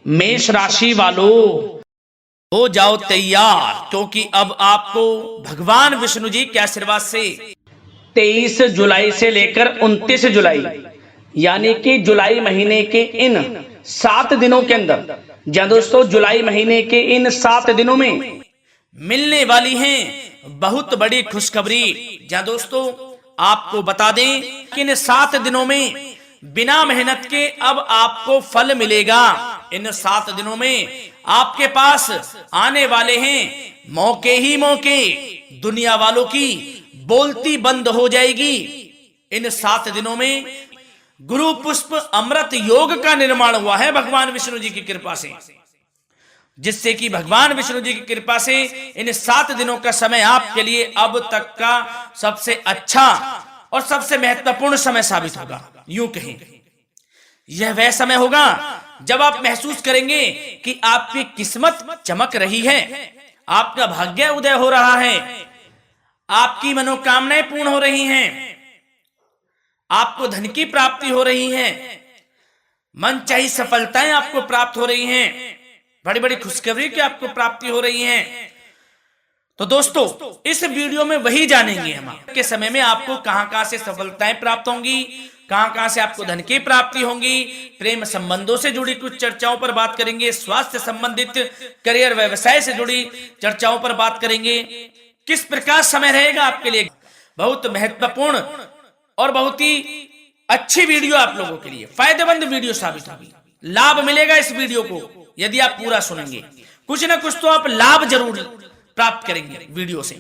मेष राशि वालों, हो जाओ तैयार, क्योंकि अब आपको भगवान विष्णु जी के आशीर्वाद से 23 जुलाई से लेकर 29 जुलाई यानी कि जुलाई महीने के इन 7 दिनों के अंदर, जहां दोस्तों जुलाई महीने के इन 7 दिनों में मिलने वाली हैं बहुत बड़ी खुशखबरी। जहां दोस्तों आपको बता दें कि इन 7 दिनों में बिना मेहनत के अब आपको फल मिलेगा। इन 7 दिनों में आपके पास आने वाले हैं मौके ही मौके। दुनिया वालों की बोलती बंद हो जाएगी। इन 7 दिनों में गुरु पुष्प अमृत योग का निर्माण हुआ है भगवान विष्णु जी की कृपा से, जिससे कि भगवान विष्णु जी की कृपा से इन 7 दिनों का समय आपके लिए अब तक का सबसे अच्छा और सबसे महत्वपूर्ण समय साबित होगा। यूं कहें, यह वह समय होगा जब आप महसूस करेंगे कि आपकी किस्मत चमक रही है, आपका भाग्य उदय हो रहा है, आपकी मनोकामनाएं पूर्ण हो रही हैं, आपको धन की प्राप्ति हो रही है, मनचाही सफलताएं आपको प्राप्त हो रही हैं, बड़ी बड़ी खुशखबरी की आपको प्राप्ति हो रही है। तो दोस्तों इस वीडियो में वही जानेंगे हम के समय में आपको कहां से सफलताएं प्राप्त होंगी, कहां से आपको धन की प्राप्ति होंगी, प्रेम संबंधों से जुड़ी कुछ चर्चाओं पर बात करेंगे, स्वास्थ्य संबंधित करियर व्यवसाय से जुड़ी चर्चाओं पर बात करेंगे। किस प्रकार समय रहेगा आपके लिए, बहुत महत्वपूर्ण और बहुत ही अच्छी वीडियो आप लोगों के लिए फायदेमंद वीडियो साबित होगी। लाभ मिलेगा इस वीडियो को यदि आप पूरा सुनेंगे, कुछ ना कुछ तो आप लाभ जरूर प्राप्त करेंगे वीडियो से।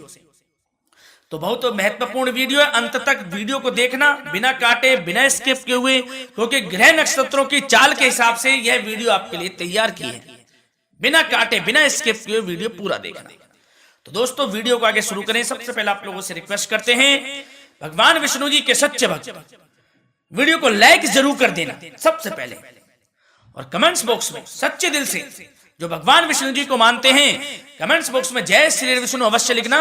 तो बहुत महत्वपूर्ण वीडियो है, अंत तक वीडियो को देखना बिना काटे बिना स्किप किए हुए, क्योंकि ग्रह नक्षत्रों की चाल के हिसाब से यह वीडियो आपके लिए तैयार की है। बिना काटे बिना स्किप किए वीडियो पूरा देखना। तो दोस्तों वीडियो को आगे शुरू करें। सबसे पहले आप लोगों से रिक्वेस्ट करते हैं, भगवान विष्णु जी के सच्चे भक्त वीडियो को लाइक जरूर कर देना सबसे पहले, और कमेंट्स बॉक्स में सच्चे दिल से जो भगवान विष्णु जी को मानते हैं कमेंट्स बॉक्स में जय श्री विष्णु अवश्य लिखना,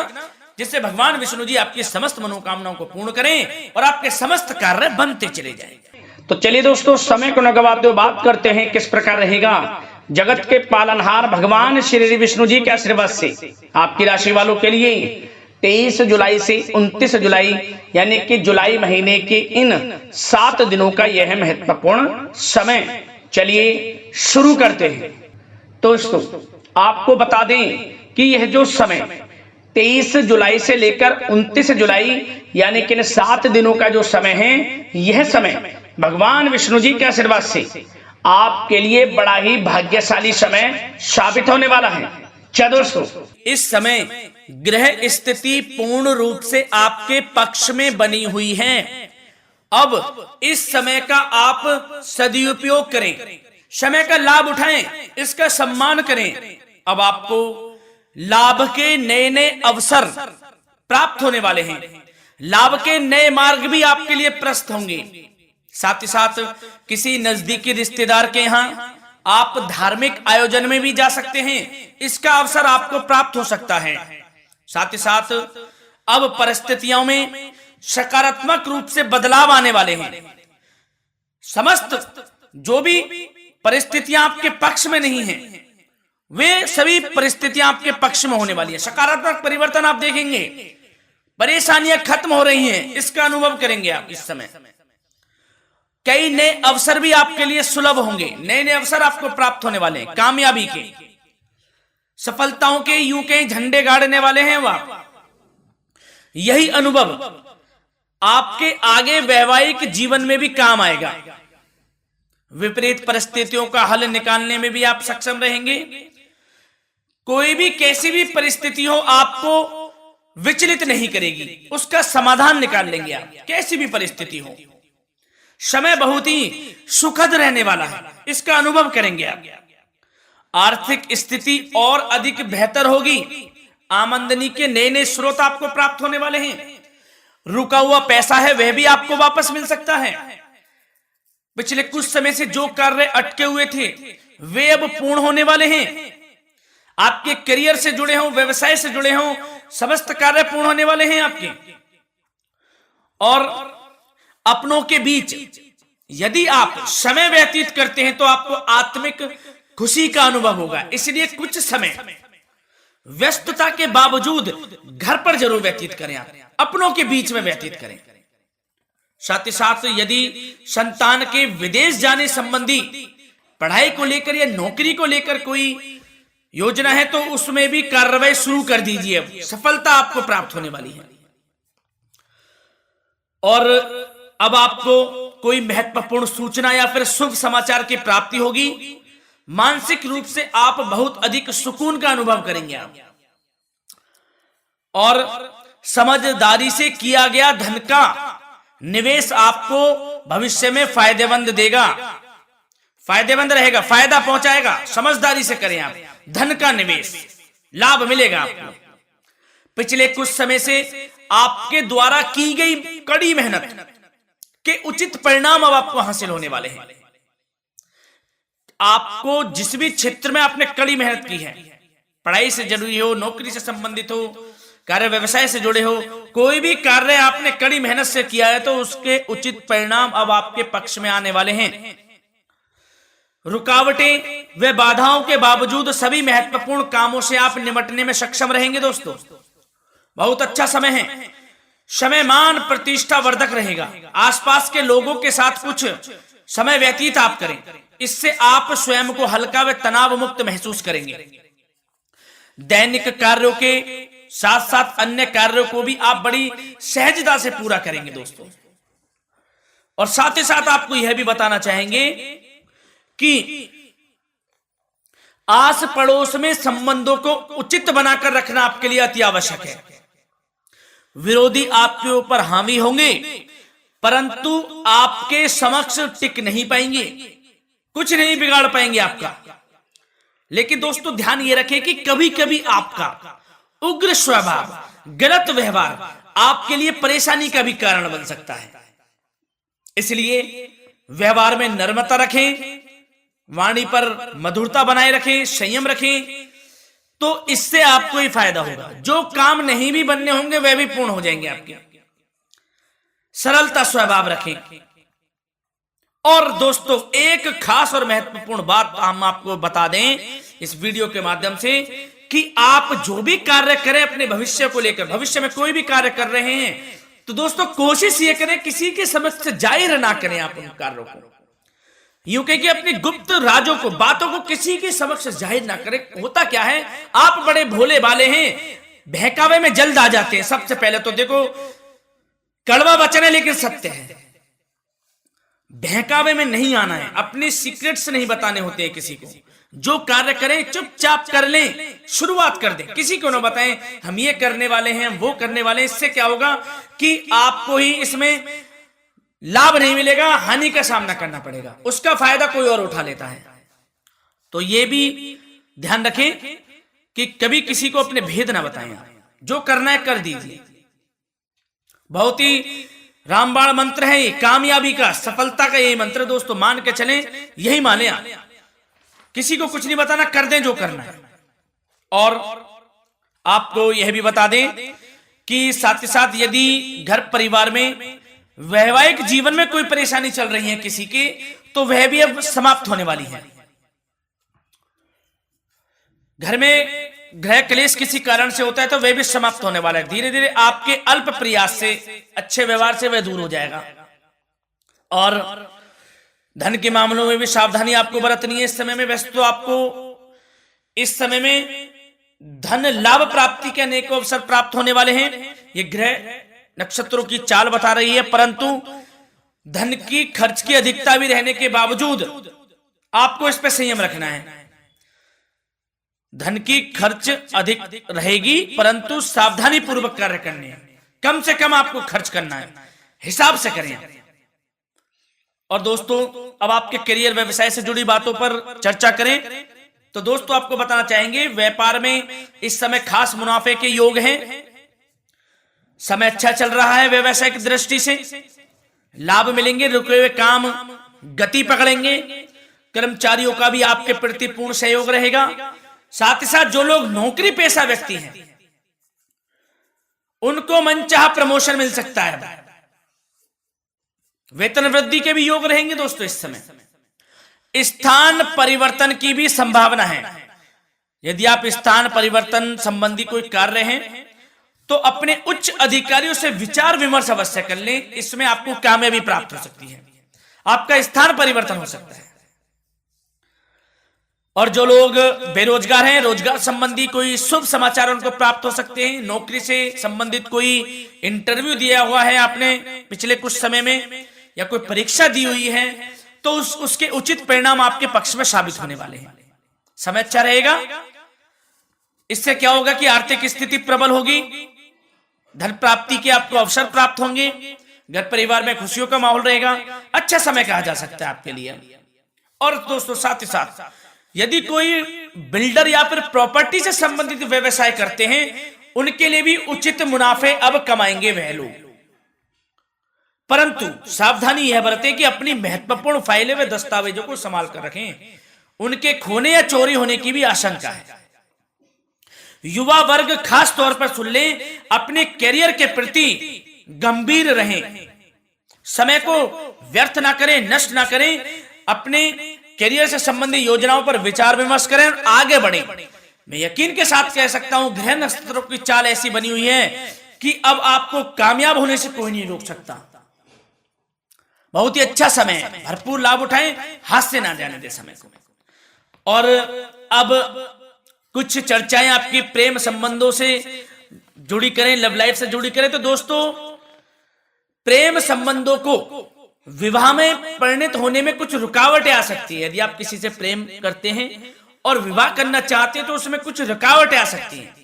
जिससे भगवान विष्णु जी आपकी समस्त मनोकामनाओं को पूर्ण करें और आपके समस्त कार्य बनते चले जाएं। तो चलिए दोस्तों समय को न गवाते हुए बात करते हैं किस प्रकार रहेगा जगत के पालनहार भगवान श्री विष्णु जी के आशीर्वाद से आपकी राशि वालों के लिए 23 जुलाई से 29 जुलाई यानी कि जुलाई महीने के इन 7 दिनों का यह महत्वपूर्ण समय। चलिए शुरू करते हैं। दोस्तों आपको बता दें कि यह जो समय 23 जुलाई से लेकर 29 जुलाई यानी कि 7 दिनों का जो समय है, यह समय भगवान विष्णु जी के आशीर्वाद से आपके लिए बड़ा ही भाग्यशाली समय साबित होने वाला है। क्या दोस्तों, इस समय ग्रह स्थिति पूर्ण रूप से आपके पक्ष में बनी हुई है। अब इस समय का आप सदुपयोग करें, समय का लाभ उठाएं, इसका सम्मान करें। अब आपको लाभ के नए नए अवसर प्राप्त होने वाले हैं, लाभ के नए मार्ग भी आपके लिए प्रशस्त होंगे। साथ ही साथ किसी नजदीकी रिश्तेदार के यहाँ आप धार्मिक आयोजन में भी जा सकते हैं, इसका अवसर आपको प्राप्त हो सकता है। साथ ही साथ अब परिस्थितियों में सकारात्मक रूप से बदलाव आने वाले हैं। समस्त जो भी परिस्थितियां आपके पक्ष में नहीं हैं, वे सभी परिस्थितियां आपके पक्ष में होने वाली है। सकारात्मक परिवर्तन आप देखेंगे, परेशानियां खत्म हो रही हैं, इसका अनुभव करेंगे आप इस समय। कई नए अवसर भी आपके लिए सुलभ होंगे, नए नए अवसर आपको प्राप्त होने वाले हैं, कामयाबी के, सफलताओं के यूं के झंडे गाड़ने वाले हैं वह। यही अनुभव आपके आगे वैवाहिक जीवन में भी काम आएगा। विपरीत परिस्थितियों का हल निकालने में भी आप सक्षम रहेंगे। कोई भी कैसी भी परिस्थिति हो आपको विचलित नहीं करेगी, उसका समाधान निकाल लेंगे आप, कैसी भी परिस्थिति हो। समय बहुत ही सुखद रहने वाला है, इसका अनुभव करेंगे आप। आर्थिक स्थिति और अधिक बेहतर होगी, आमदनी के नए नए स्रोत आपको प्राप्त होने वाले हैं। रुका हुआ पैसा है वह भी आपको वापस मिल सकता है। पिछले कुछ समय से जो कार्य अटके हुए थे वे अब पूर्ण होने वाले हैं। आपके करियर से जुड़े हों, व्यवसाय से जुड़े हों, समस्त कार्य पूर्ण होने वाले हैं आपके। और अपनों के बीच यदि आप समय व्यतीत करते हैं तो आपको आत्मिक खुशी का अनुभव होगा। इसलिए कुछ समय व्यस्तता के बावजूद घर पर जरूर व्यतीत करें, आप अपनों के बीच में व्यतीत करें। साथ ही साथ यदि संतान के विदेश जाने संबंधी पढ़ाई को लेकर या नौकरी को लेकर कोई योजना है तो उसमें भी कार्रवाई शुरू कर दीजिए, सफलता आपको प्राप्त होने वाली है। और अब आपको कोई महत्वपूर्ण सूचना या फिर शुभ समाचार की प्राप्ति होगी। मानसिक रूप से आप बहुत अधिक सुकून का अनुभव करेंगे आप, और समझदारी से किया गया धन का निवेश आपको भविष्य में फायदेमंद देगा, फायदेमंद रहेगा, फायदा पहुंचाएगा। समझदारी से करें आप, धन का निवेश, लाभ मिलेगा आपको। पिछले कुछ समय से आपके द्वारा की गई कड़ी मेहनत के उचित परिणाम अब आपको हासिल होने वाले हैं। आपको जिस भी क्षेत्र में आपने कड़ी मेहनत की है, पढ़ाई से जुड़ी हो, नौकरी से संबंधित हो, कार्य व्यवसाय से जुड़े हो, कोई भी कार्य आपने कड़ी मेहनत से किया है तो उसके उचित परिणाम अब आपके पक्ष में आने वाले हैं। रुकावटें व बाधाओं के बावजूद सभी महत्वपूर्ण कामों से आप निपटने में सक्षम रहेंगे। दोस्तों बहुत अच्छा समय है, समय मान प्रतिष्ठा वर्धक रहेगा। आसपास के लोगों के साथ कुछ समय व्यतीत आप करें, इससे आप स्वयं को हल्का व तनाव मुक्त महसूस करेंगे। दैनिक कार्यों के साथ साथ अन्य कार्यों को भी आप बड़ी सहजता से पूरा करेंगे दोस्तों। और साथ ही साथ आपको यह भी बताना चाहेंगे कि आस पड़ोस में संबंधों को उचित बनाकर रखना आपके लिए अति आवश्यक है। विरोधी आपके ऊपर हावी होंगे परंतु आपके समक्ष टिक नहीं पाएंगे, कुछ नहीं बिगाड़ पाएंगे आपका। लेकिन दोस्तों ध्यान ये रखें कि कभी कभी आपका उग्र स्वभाव, गलत व्यवहार आपके लिए परेशानी का भी कारण बन सकता है। इसलिए व्यवहार में नम्रता रखें, वाणी पर मधुरता बनाए रखें, संयम रखें, तो इससे आपको ही फायदा होगा। जो काम नहीं भी बनने होंगे वह भी पूर्ण हो जाएंगे आपके। सरलता स्वभाव रखें। और दोस्तों एक खास और महत्वपूर्ण बात हम आपको बता दें इस वीडियो के माध्यम से कि आप जो भी कार्य करें अपने भविष्य को लेकर, भविष्य में कोई भी कार्य कर रहे हैं तो दोस्तों कोशिश ये करें किसी के समक्ष जाहिर ना करें आप उन कार्यों को। यूं कह कि अपनी गुप्त राजों को, बातों को किसी के समक्ष जाहिर ना करें। होता क्या है, आप बड़े भोले भाले हैं, बहकावे में जल्द आ जाते हैं। सबसे पहले तो देखो कड़वा वचन है लेकिन सत्य है, बहकावे में नहीं आना है, अपने सीक्रेट्स नहीं बताने होते हैं किसी को। जो कार्य करें चुपचाप कर लें, शुरुआत कर दें, किसी को ना बताएं हम ये करने वाले हैं, वो करने वाले हैं। इससे क्या होगा कि आपको ही इसमें लाभ नहीं मिलेगा, हानि का सामना करना पड़ेगा, उसका फायदा कोई और उठा लेता है। तो ये भी ध्यान रखें कि कभी किसी को अपने भेद ना बताएं, जो करना है कर दीजिए। बहुत ही रामबाण मंत्र है ये, कामयाबी का, सफलता का यही मंत्र दोस्तों, मान के चलें, यही माने आप। किसी को कुछ नहीं बताना, कर दें जो करना है। और आपको यह भी बता दें कि साथ ही साथ यदि घर परिवार में वैवाहिक जीवन में कोई परेशानी चल रही है किसी की, तो वह भी अब समाप्त होने वाली है। घर में गृह क्लेश किसी कारण से होता है तो वह भी समाप्त होने वाला है। धीरे धीरे आपके अल्प प्रयास से, अच्छे व्यवहार से वह दूर हो जाएगा। और धन के मामलों में भी सावधानी आपको बरतनी है इस समय में। वैसे तो आपको इस समय में धन लाभ प्राप्ति के अनेक अवसर प्राप्त होने वाले हैं, ये ग्रह नक्षत्रों की चाल बता रही है। परंतु धन की खर्च की अधिकता भी रहने के बावजूद आपको इस पर संयम रखना है। धन की खर्च अधिक रहेगी परंतु सावधानी पूर्वक कार्य करने हैं, कम से कम आपको खर्च करना है, हिसाब से करें। और दोस्तों अब आपके करियर व्यवसाय से जुड़ी बातों पर चर्चा करें तो दोस्तों आपको बताना चाहेंगे व्यापार में इस समय खास मुनाफे के योग हैं। समय अच्छा चल रहा है, व्यवसाय की दृष्टि से लाभ मिलेंगे, रुके हुए काम गति पकड़ेंगे, कर्मचारियों का भी आपके प्रति पूर्ण सहयोग रहेगा। साथ ही साथ जो लोग नौकरी पेशा व्यक्ति हैं उनको मनचाहा प्रमोशन मिल सकता है, वेतन वृद्धि के भी योग रहेंगे दोस्तों इस समय। स्थान परिवर्तन की भी संभावना है। यदि आप स्थान परिवर्तन संबंधी कोई कार्य हैं तो अपने उच्च अधिकारियों से विचार विमर्श अवश्य कर लें, इसमें आपको कामयाबी प्राप्त हो सकती है, आपका स्थान परिवर्तन हो सकता है। और जो लोग बेरोजगार हैं, रोजगार संबंधी कोई शुभ समाचार उनको प्राप्त हो सकते हैं। नौकरी से संबंधित कोई इंटरव्यू दिया हुआ है आपने पिछले कुछ समय में, या कोई परीक्षा दी हुई है, तो उसके उचित परिणाम आपके पक्ष में साबित होने वाले हैं। समय अच्छा रहेगा। इससे क्या होगा कि आर्थिक स्थिति प्रबल होगी, धन प्राप्ति के आपको अवसर प्राप्त होंगे, घर परिवार में खुशियों का माहौल रहेगा। अच्छा समय कहा जा सकता है आपके लिए। और दोस्तों साथ ही साथ यदि कोई बिल्डर या फिर प्रॉपर्टी से संबंधित व्यवसाय करते हैं, उनके लिए भी उचित मुनाफे अब कमाएंगे वह लोग। परंतु सावधानी यह बरतें कि अपनी महत्वपूर्ण फाइलें व दस्तावेजों को संभाल कर रखें, उनके खोने या चोरी होने की भी आशंका है। युवा वर्ग खास तौर पर सुन लें, अपने करियर के प्रति गंभीर रहें, समय को व्यर्थ ना करें, नष्ट ना करें, अपने करियर से संबंधित योजनाओं पर विचार विमर्श करें और आगे बढ़ें। मैं यकीन के साथ कह सकता हूं, ग्रह नक्षत्रों की चाल ऐसी बनी हुई है कि अब आपको कामयाब होने से कोई नहीं रोक सकता। बहुत ही अच्छा समय है, भरपूर लाभ उठाएं, हाथ से ना जाने दे समय को। और अब कुछ चर्चाएं आपकी प्रेम संबंधों से जुड़ी करें, लव लाइफ से जुड़ी करें। तो दोस्तों, प्रेम संबंधों को विवाह में परिणत होने में कुछ रुकावटें आ सकती है। यदि आप किसी से प्रेम करते हैं और विवाह करना चाहते हैं तो उसमें कुछ रुकावटें आ सकती हैं,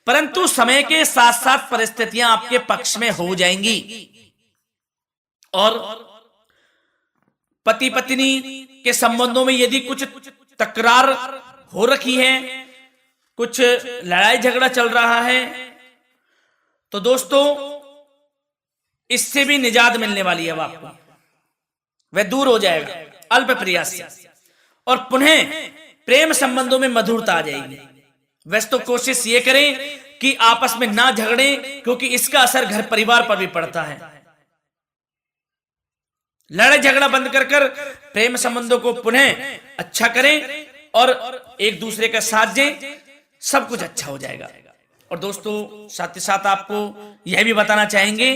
परंतु समय के साथ साथ परिस्थितियां आपके पक्ष में हो जाएंगी। और पति पत्नी के संबंधों में यदि कुछ तकरार हो रखी है, कुछ लड़ाई झगड़ा चल रहा है, तो दोस्तों इससे भी निजात मिलने वाली है। अब आपको वह दूर हो जाएगा अल्प प्रयास से, और पुनः प्रेम संबंधों में मधुरता आ जाएगी। वैसे तो कोशिश ये करें कि आपस में ना झगड़ें, क्योंकि इसका असर घर परिवार पर भी पड़ता है। लड़ाई झगड़ा बंद कर प्रेम संबंधों को पुनः अच्छा करें और एक दूसरे का साथ दें, सब कुछ अच्छा हो जाएगा। और दोस्तों साथ ही साथ आपको यह भी बताना चाहेंगे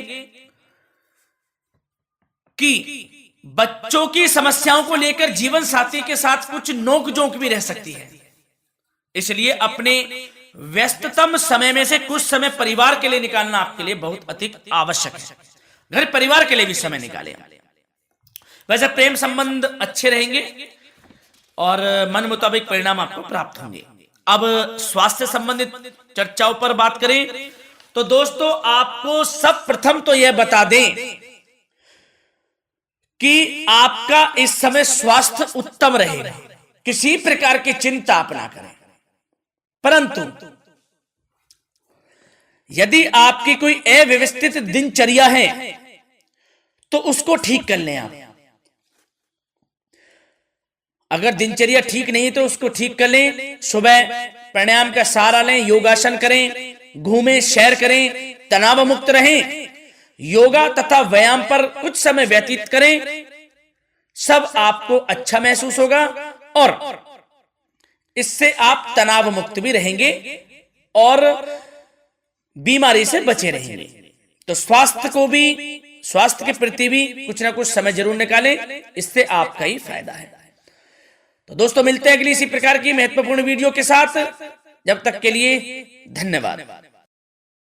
कि बच्चों की समस्याओं को लेकर जीवन साथी के साथ कुछ नोकझोंक भी रह सकती है, इसलिए अपने व्यस्ततम समय में से कुछ समय परिवार के लिए निकालना आपके लिए बहुत अधिक आवश्यक है। घर परिवार के लिए भी समय निकालें। वैसे प्रेम संबंध अच्छे रहेंगे और मन मुताबिक परिणाम आपको प्राप्त होंगे। अब स्वास्थ्य संबंधित चर्चाओं पर बात करें तो दोस्तों, आपको सब प्रथम तो यह बता दें कि आपका इस समय स्वास्थ्य उत्तम रहेगा, किसी प्रकार की चिंता आप ना करें। परंतु यदि आपकी कोई अव्यवस्थित दिनचर्या है तो उसको ठीक कर लें आप। अगर दिनचर्या ठीक नहीं तो उसको ठीक कर लें। सुबह प्राणायाम का सहारा लें, योगासन करें, घूमें, सैर करें, तनाव मुक्त रहें, योगा तथा व्यायाम पर कुछ समय व्यतीत करें। सब आपको अच्छा महसूस होगा और इससे आप तनाव मुक्त भी रहेंगे और बीमारी से बचे रहेंगे। तो स्वास्थ्य के प्रति भी कुछ ना कुछ समय जरूर निकालें, इससे आपका ही फायदा है। तो दोस्तों मिलते हैं अगली इसी प्रकार की महत्वपूर्ण वीडियो के साथ। जब तक के लिए धन्यवाद।